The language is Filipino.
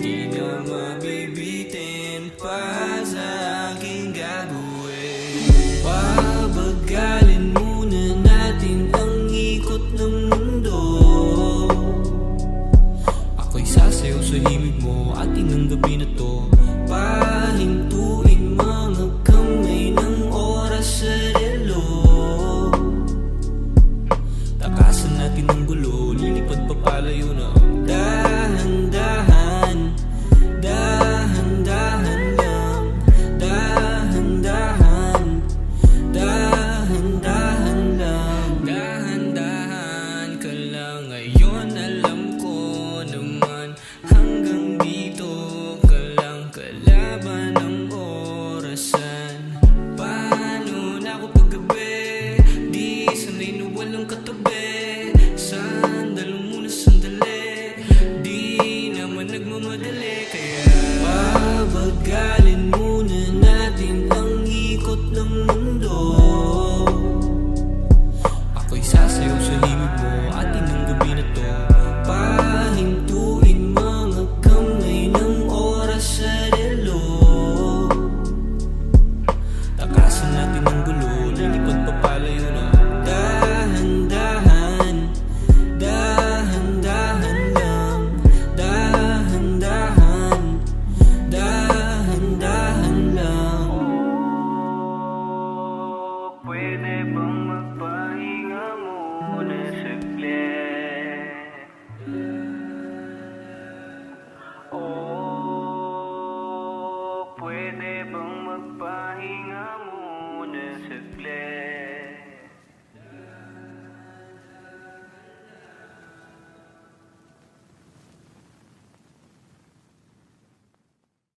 Di na mabibitin pa sa aking gagawin. Pabagalin muna natin ang ikot ng mundo. Ako'y sasayaw sa himig mo, atin ang gabi na to. Pahintuin mga kamay ng oras sa relo. Takasan natin ang gulo, lilipad pa palayo na. Dahan-dahan, dahan-dahan lang. Dahan-dahan, dahan-dahan lang. Dahan-dahan ka lang. Ngayon alam ko naman hanggang dito ka lang. Kalaban ng orasan. Paano na ako paggabi? Di sanay na walang katabi. Sandalo muna sandali, di naman nagmamadali. Kaya pabagalin muna natin ang ikot ng mundo. Ako'y sasayaw sa himig mo, atin ang gabi na to. Pahintuin mga kamay ng oras sa relo. Takasan natin ang gulo, lilipad pa palayo na. Dahan-dahan, dahan-dahan lang. Dahan-dahan, dahan-dahan lang. Pwede bang magpahinga muna saglit? Oh, pwede bang magpahinga muna saglit?